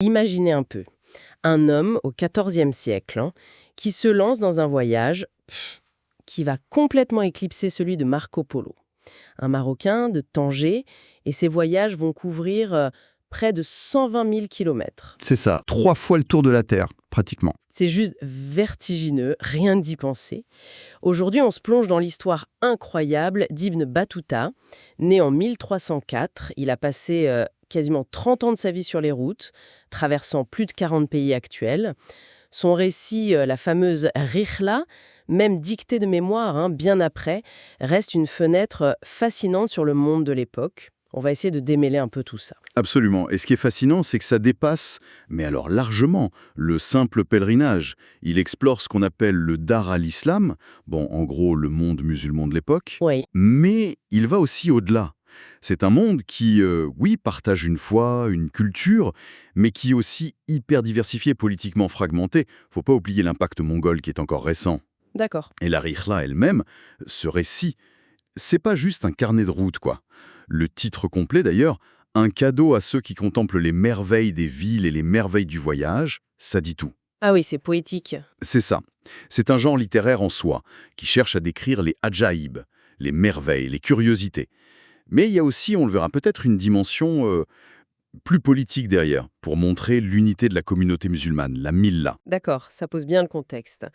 Imaginez un peu, un homme au XIVe siècle qui se lance dans un voyage qui va complètement éclipser celui de Marco Polo, un Marocain de Tanger, et ses voyages vont couvrir près de 120 000 kilomètres. C'est ça, 3 fois le tour de la Terre, pratiquement. C'est juste vertigineux, rien d'y penser. Aujourd'hui, on se plonge dans l'histoire incroyable d'Ibn Battuta. Né en 1304, il a passé quasiment 30 ans de sa vie sur les routes, traversant plus de 40 pays actuels. Son récit, la fameuse Rihla, même dictée de mémoire, bien après, reste une fenêtre fascinante sur le monde de l'époque. On va essayer de démêler un peu tout ça. Absolument. Et ce qui est fascinant, c'est que ça dépasse, mais alors largement, le simple pèlerinage. Il explore ce qu'on appelle le Dar al-Islam, bon, en gros, le monde musulman de l'époque, Oui. mais il va aussi au-delà. C'est un monde qui, oui, partage une foi, une culture, mais qui est aussi hyper diversifié, politiquement fragmenté. Faut pas oublier l'impact mongol qui est encore récent. D'accord. Et la Rihla elle-même, ce récit, c'est pas juste un carnet de route, quoi. Le titre complet, d'ailleurs, un cadeau à ceux qui contemplent les merveilles des villes et les merveilles du voyage, ça dit tout. Ah oui, c'est poétique. C'est ça. C'est un genre littéraire en soi, qui cherche à décrire les ajaïb, les merveilles, les curiosités. Mais il y a aussi, on le verra peut-être, une dimension plus politique derrière, pour montrer l'unité de la communauté musulmane, la Milla. D'accord, ça pose bien le contexte.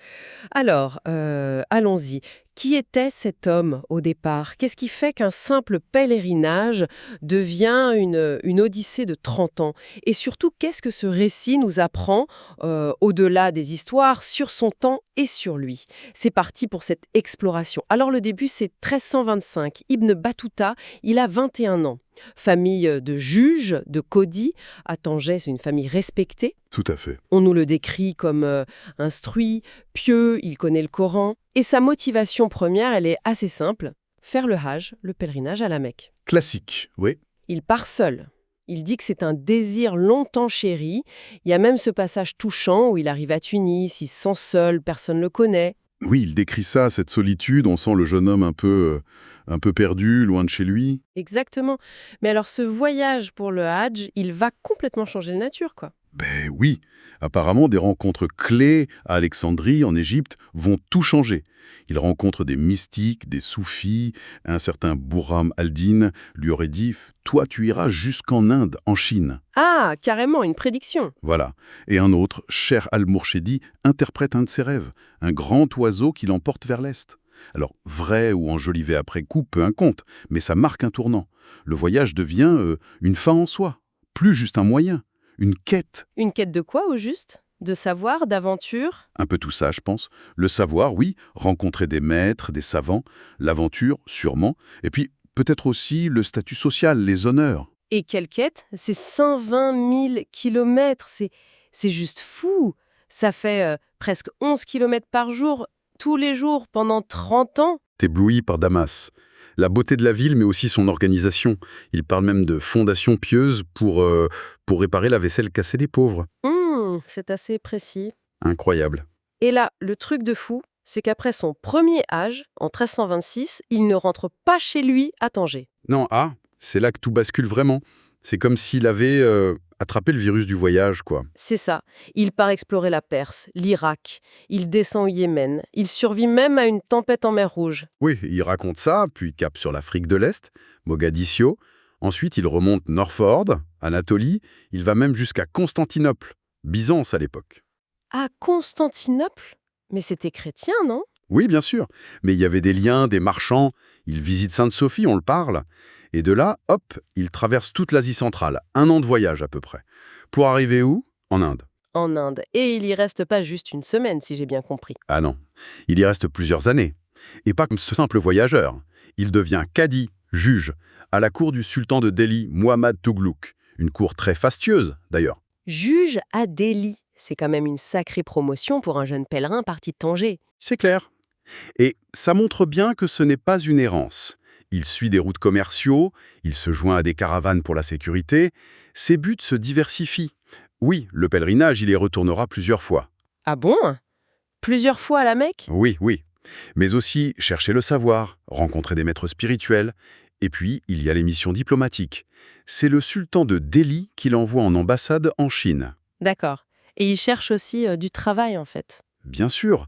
Alors, allons-y. Qui était cet homme au départ? Qu'est-ce qui fait qu'un simple pèlerinage devient une odyssée de 30 ans? Et surtout, qu'est-ce que ce récit nous apprend, au-delà des histoires, sur son temps et sur lui? C'est parti pour cette exploration. Alors le début, c'est 1325. Ibn Battuta, il a 21 ans. Famille de juges, de Cody. À Tanger, c'est une famille respectée. Tout à fait. On nous le décrit comme instruit, pieux, il connaît le Coran. Et sa motivation première, elle est assez simple, faire le Hajj, le pèlerinage à la Mecque. Classique, oui. Il part seul. Il dit que c'est un désir longtemps chéri. Il y a même ce passage touchant où il arrive à Tunis, il se sent seul, personne ne le connaît. Oui, il décrit ça, cette solitude, on sent le jeune homme un peu perdu, loin de chez lui. Exactement. Mais alors ce voyage pour le Hajj, il va complètement changer de nature, quoi. Ben oui, apparemment des rencontres clés à Alexandrie, en Égypte, vont tout changer. Il rencontre des mystiques, des soufis. Un certain Bourham al-Din lui aurait dit « Toi, tu iras jusqu'en Inde, en Chine. Ah, carrément, une prédiction. » Voilà. Et un autre, Cher al-Mourchedi, interprète un de ses rêves, un grand oiseau qui l'emporte vers l'Est. Alors, vrai ou enjolivé après coup, peu importe, mais ça marque un tournant. Le voyage devient une fin en soi, plus juste un moyen. Une quête. Une quête de quoi, au juste? De savoir, d'aventure? Un peu tout ça, je pense. Le savoir, oui, rencontrer des maîtres, des savants. L'aventure, sûrement. Et puis, peut-être aussi le statut social, les honneurs. Et quelle quête? C'est 120 000 kilomètres. C'est juste fou. Ça fait presque 11 kilomètres par jour, tous les jours, pendant 30 ans. Ébloui par Damas. La beauté de la ville, mais aussi son organisation. Il parle même de fondation pieuse pour réparer la vaisselle cassée des pauvres. C'est assez précis. Incroyable. Et là, le truc de fou, c'est qu'après son premier Hajj, en 1326, il ne rentre pas chez lui à Tanger. Non, c'est là que tout bascule vraiment. C'est comme s'il avait attrapé le virus du voyage, quoi. C'est ça. Il part explorer la Perse, l'Irak. Il descend au Yémen. Il survit même à une tempête en mer Rouge. Oui, il raconte ça, puis cap sur l'Afrique de l'Est, Mogadiscio. Ensuite, il remonte Norford, Anatolie. Il va même jusqu'à Constantinople, Byzance à l'époque. À Constantinople? Mais c'était chrétien, non? Oui, bien sûr. Mais il y avait des liens, des marchands. Il visite Sainte-Sophie, on le parle. Et de là, hop, il traverse toute l'Asie centrale. 1 an de voyage à peu près. Pour arriver où? En Inde. En Inde. Et il y reste pas juste une semaine, si j'ai bien compris. Ah non, il y reste plusieurs années. Et pas comme ce simple voyageur. Il devient cadi, juge, à la cour du sultan de Delhi, Muhammad Tughluk. Une cour très fastueuse, d'ailleurs. Juge à Delhi. C'est quand même une sacrée promotion pour un jeune pèlerin parti de Tanger. C'est clair. Et ça montre bien que ce n'est pas une errance. Il suit des routes commerciaux, il se joint à des caravanes pour la sécurité. Ses buts se diversifient. Oui, le pèlerinage, il y retournera plusieurs fois. Ah bon? Plusieurs fois à la Mecque? Oui. Mais aussi chercher le savoir, rencontrer des maîtres spirituels, Et puis, il y a les missions diplomatiques. C'est le sultan de Delhi qui l'envoie en ambassade en Chine. D'accord. Et il cherche aussi du travail, en fait. Bien sûr,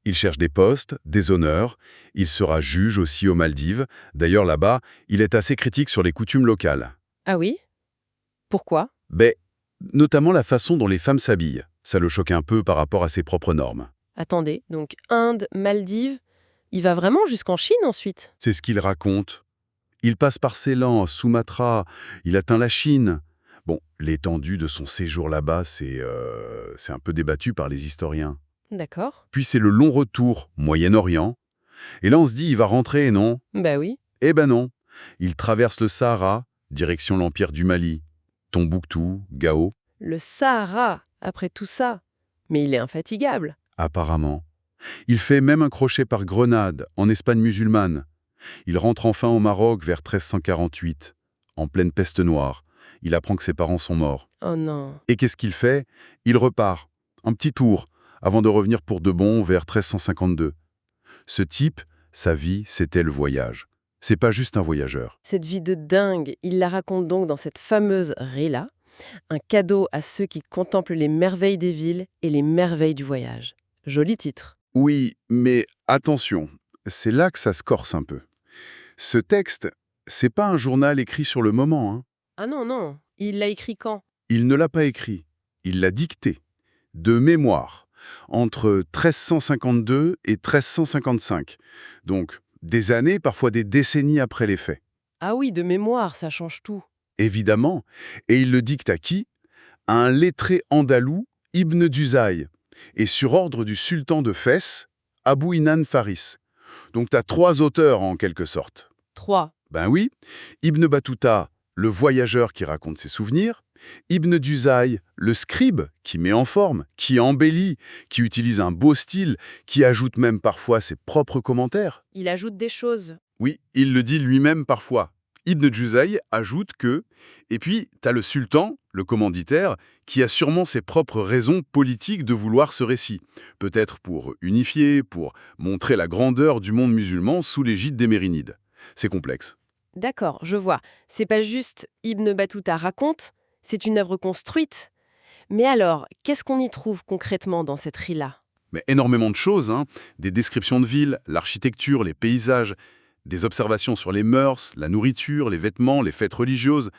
il cherche des postes, des honneurs. Il sera juge aussi aux Maldives. D'ailleurs, là-bas, il est assez critique sur les coutumes locales. Ah oui? Pourquoi? Ben, notamment la façon dont les femmes s'habillent. Ça le choque un peu par rapport à ses propres normes. Attendez, donc Inde, Maldives, il va vraiment jusqu'en Chine ensuite? C'est ce qu'il raconte. Il passe par Ceylan, Sumatra, il atteint la Chine. Bon, l'étendue de son séjour là-bas, c'est un peu débattu par les historiens. D'accord. Puis c'est le long retour, Moyen-Orient. Et là, on se dit, il va rentrer, non? Bah oui. Eh ben non. Il traverse le Sahara, direction l'Empire du Mali. Tombouctou, Gao, Le Sahara, après tout ça. Mais il est infatigable. apparemment. Il fait même un crochet par Grenade, en Espagne musulmane. Il rentre enfin au Maroc vers 1348, en pleine peste noire. Il apprend que ses parents sont morts. Oh non. Et qu'est-ce qu'il fait? Il repart, un petit tour, avant de revenir pour de bon vers 1352. Ce type, sa vie, c'était le voyage. C'est pas juste un voyageur. Cette vie de dingue, il la raconte donc dans cette fameuse Rila, un cadeau à ceux qui contemplent les merveilles des villes et les merveilles du voyage. Joli titre. Oui, mais attention, c'est là que ça se corse un peu. Ce texte, c'est pas un journal écrit sur le moment, hein. Ah non, non, il l'a écrit quand? Il ne l'a pas écrit, il l'a dicté, de mémoire, entre 1352 et 1355. Donc, des années, parfois des décennies après les faits. Ah oui, de mémoire, ça change tout. Évidemment. Et il le dicte à qui? À un lettré andalou, Ibn Duzaï, et sur ordre du sultan de Fès, Abou Inan Faris. Donc t'as 3 auteurs en quelque sorte. 3. Ben oui, Ibn Battuta, le voyageur qui raconte ses souvenirs, Ibn Duzaï, le scribe qui met en forme, qui embellit, qui utilise un beau style, qui ajoute même parfois ses propres commentaires. Il ajoute des choses. Oui, il le dit lui-même parfois. Ibn Duzaï ajoute que... Et puis, t'as le sultan, le commanditaire, qui a sûrement ses propres raisons politiques de vouloir ce récit. Peut-être pour unifier, pour montrer la grandeur du monde musulman sous l'égide des Mérinides. C'est complexe. D'accord, je vois. C'est pas juste Ibn Battuta raconte, c'est une œuvre construite. Mais alors, qu'est-ce qu'on y trouve concrètement dans cette Rila? Mais énormément de choses, hein. Des descriptions de villes, l'architecture, les paysages, des observations sur les mœurs, la nourriture, les vêtements, les fêtes religieuses,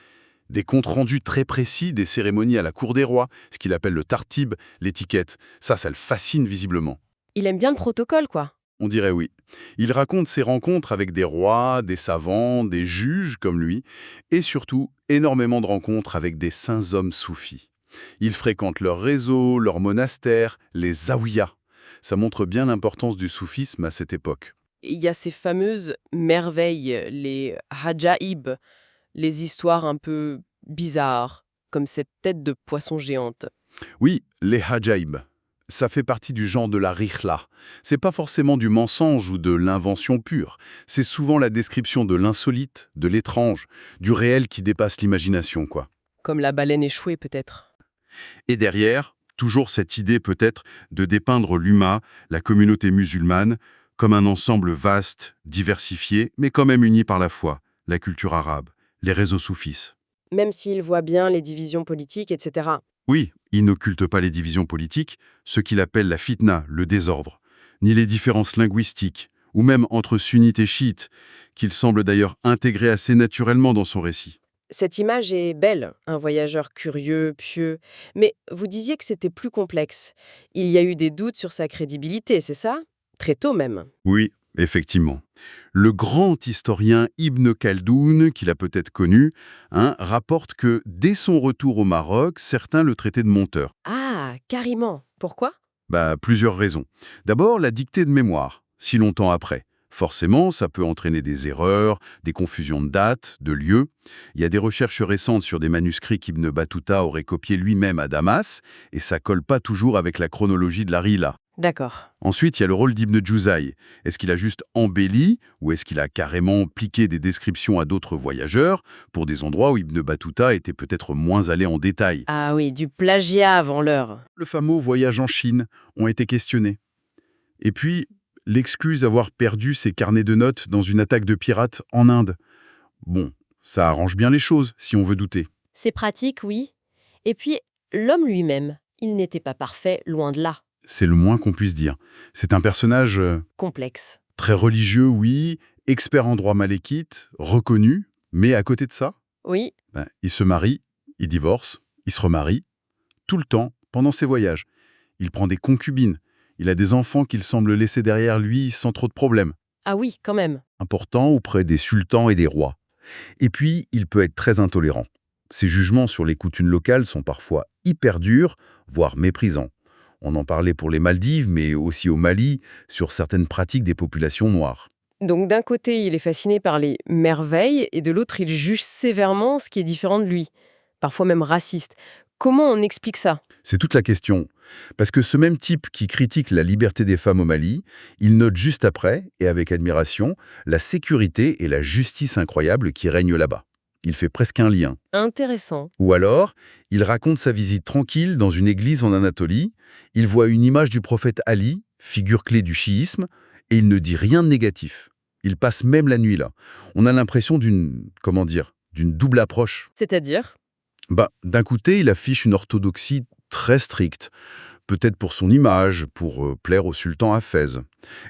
des comptes rendus très précis des cérémonies à la cour des rois, ce qu'il appelle le tartib, l'étiquette. Ça le fascine visiblement. Il aime bien le protocole, quoi. On dirait oui. Il raconte ses rencontres avec des rois, des savants, des juges comme lui, et surtout énormément de rencontres avec des saints hommes soufis. Il fréquente leurs réseaux, leurs monastères, les zawiyas. Ça montre bien l'importance du soufisme à cette époque. Il y a ces fameuses merveilles, les hajaïb, les histoires un peu bizarres, comme cette tête de poisson géante. Oui, les hajaïb. Ça fait partie du genre de la rihla. C'est pas forcément du mensonge ou de l'invention pure. C'est souvent la description de l'insolite, de l'étrange, du réel qui dépasse l'imagination, quoi. Comme la baleine échouée, peut-être. Et derrière, toujours cette idée peut-être de dépeindre l'Ummah, la communauté musulmane, comme un ensemble vaste, diversifié, mais quand même uni par la foi, la culture arabe, les réseaux soufis. Même s'il voit bien les divisions politiques, etc. Oui, il n'occulte pas les divisions politiques, ce qu'il appelle la fitna, le désordre, ni les différences linguistiques, ou même entre sunnites et chiites, qu'il semble d'ailleurs intégrer assez naturellement dans son récit. Cette image est belle, un voyageur curieux, pieux. Mais vous disiez que c'était plus complexe. Il y a eu des doutes sur sa crédibilité, c'est ça? Très tôt même. Oui, effectivement. Le grand historien Ibn Khaldoun, qu'il a peut-être connu, rapporte que dès son retour au Maroc, certains le traitaient de menteur. Ah, carrément. Pourquoi? Plusieurs raisons. D'abord, la dictée de mémoire, si longtemps après. Forcément, ça peut entraîner des erreurs, des confusions de dates, de lieux. Il y a des recherches récentes sur des manuscrits qu'Ibn Battuta aurait copiés lui-même à Damas, et ça colle pas toujours avec la chronologie de la Rila. D'accord. Ensuite, il y a le rôle d'Ibn Duzaï. Est-ce qu'il a juste embelli, ou est-ce qu'il a carrément pliqué des descriptions à d'autres voyageurs, pour des endroits où Ibn Battuta était peut-être moins allé en détail? Ah oui, du plagiat avant l'heure. Le fameux voyage en Chine ont été questionnés. Et puis, l'excuse d'avoir perdu ses carnets de notes dans une attaque de pirates en Inde. Bon, ça arrange bien les choses, si on veut douter. C'est pratique, oui. Et puis, l'homme lui-même, il n'était pas parfait, loin de là. C'est le moins qu'on puisse dire. C'est un personnage Complexe. très religieux, oui, expert en droit malékite, reconnu, mais à côté de ça, Oui, il se marie, il divorce, il se remarie, tout le temps, pendant ses voyages. Il prend des concubines, il a des enfants qu'il semble laisser derrière lui sans trop de problèmes. ah oui, quand même. Important auprès des sultans et des rois. Et puis, il peut être très intolérant. Ses jugements sur les coutumes locales sont parfois hyper durs, voire méprisants. On en parlait pour les Maldives, mais aussi au Mali, sur certaines pratiques des populations noires. Donc d'un côté, il est fasciné par les merveilles, et de l'autre, il juge sévèrement ce qui est différent de lui, parfois même raciste. Comment on explique ça? C'est toute la question. Parce que ce même type qui critique la liberté des femmes au Mali, il note juste après, et avec admiration, la sécurité et la justice incroyable qui règnent là-bas. Il fait presque un lien. Intéressant. Ou alors, il raconte sa visite tranquille dans une église en Anatolie, il voit une image du prophète Ali, figure clé du chiisme, et il ne dit rien de négatif. Il passe même la nuit là. On a l'impression d'une double approche. C'est-à-dire? D'un côté, il affiche une orthodoxie très stricte, peut-être pour son image, pour plaire au sultan à Fès.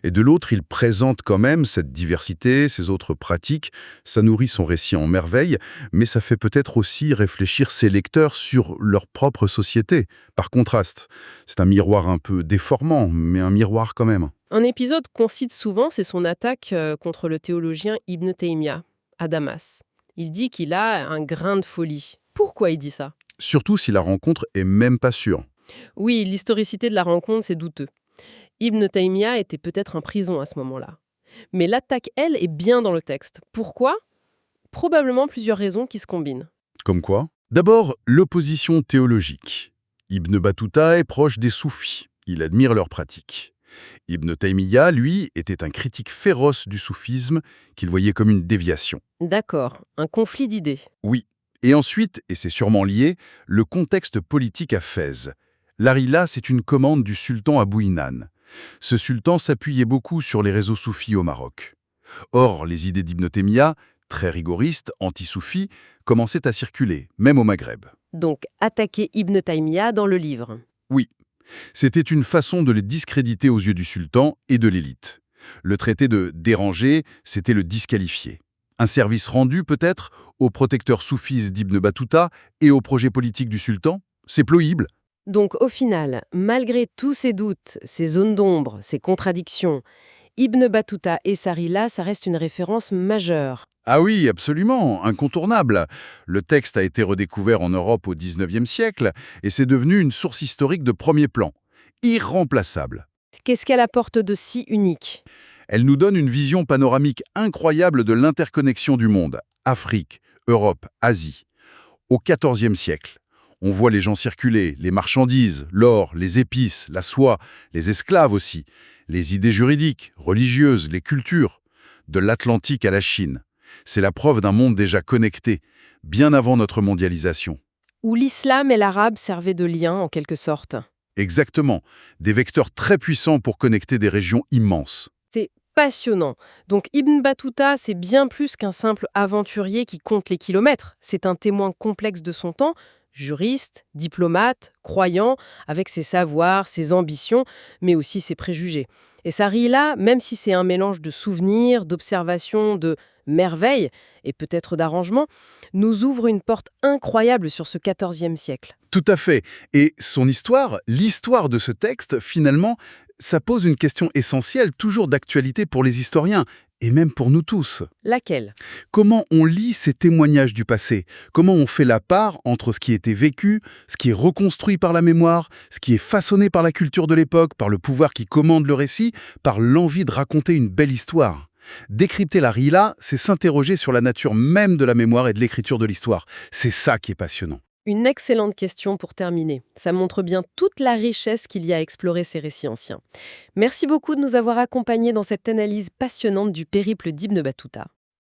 Et de l'autre, il présente quand même cette diversité, ces autres pratiques, ça nourrit son récit en merveille, mais ça fait peut-être aussi réfléchir ses lecteurs sur leur propre société, par contraste. C'est un miroir un peu déformant, mais un miroir quand même. Un épisode qu'on cite souvent, c'est son attaque contre le théologien Ibn Taymiyyah, à Damas. Il dit qu'il a un grain de folie. Pourquoi il dit ça? Surtout si la rencontre est même pas sûre. Oui, l'historicité de la rencontre, c'est douteux. Ibn Taymiyyah était peut-être en prison à ce moment-là. Mais l'attaque, elle, est bien dans le texte. Pourquoi? Probablement plusieurs raisons qui se combinent. Comme quoi? D'abord, l'opposition théologique. Ibn Battuta est proche des soufis. Il admire leurs pratiques. Ibn Taymiyyah, lui, était un critique féroce du soufisme qu'il voyait comme une déviation. D'accord, un conflit d'idées. Oui. Et ensuite, et c'est sûrement lié, le contexte politique à Fès. L'Arila, c'est une commande du sultan Abou Inan. Ce sultan s'appuyait beaucoup sur les réseaux soufis au Maroc. Or, les idées d'Ibn Taymiyyah, très rigoristes, anti-soufis, commençaient à circuler, même au Maghreb. Donc, attaquer Ibn Taymiyyah dans le livre. Oui, c'était une façon de les discréditer aux yeux du sultan et de l'élite. Le traité de déranger, c'était le disqualifier. Un service rendu, peut-être, aux protecteurs soufis d'Ibn Battuta et au projet politique du sultan? C'est plausible. Donc, au final, malgré tous ces doutes, ces zones d'ombre, ces contradictions, Ibn Battuta et Sarila, ça reste une référence majeure. Ah oui, absolument, incontournable. Le texte a été redécouvert en Europe au XIXe siècle et c'est devenu une source historique de premier plan. Irremplaçable. Qu'est-ce qu'elle apporte de si unique? Elle nous donne une vision panoramique incroyable de l'interconnexion du monde. Afrique, Europe, Asie. Au XIVe siècle, on voit les gens circuler, les marchandises, l'or, les épices, la soie, les esclaves aussi, les idées juridiques, religieuses, les cultures, de l'Atlantique à la Chine. C'est la preuve d'un monde déjà connecté, bien avant notre mondialisation. Où l'islam et l'arabe servaient de lien, en quelque sorte. Exactement, des vecteurs très puissants pour connecter des régions immenses. C'est passionnant. Donc Ibn Battuta, c'est bien plus qu'un simple aventurier qui compte les kilomètres. C'est un témoin complexe de son temps, juriste, diplomate, croyant, avec ses savoirs, ses ambitions, mais aussi ses préjugés. Et Sarila, même si c'est un mélange de souvenirs, d'observations, de merveilles et peut-être d'arrangements, nous ouvre une porte incroyable sur ce XIVe siècle. Tout à fait. Et son histoire, l'histoire de ce texte, finalement, ça pose une question essentielle, toujours d'actualité pour les historiens, et même pour nous tous. Laquelle? Comment on lit ces témoignages du passé? Comment on fait la part entre ce qui était vécu, ce qui est reconstruit par la mémoire, ce qui est façonné par la culture de l'époque, par le pouvoir qui commande le récit, par l'envie de raconter une belle histoire? Décrypter la Rila, c'est s'interroger sur la nature même de la mémoire et de l'écriture de l'histoire. C'est ça qui est passionnant. Une excellente question pour terminer. Ça montre bien toute la richesse qu'il y a à explorer ces récits anciens. Merci beaucoup de nous avoir accompagnés dans cette analyse passionnante du périple d'Ibn Battuta.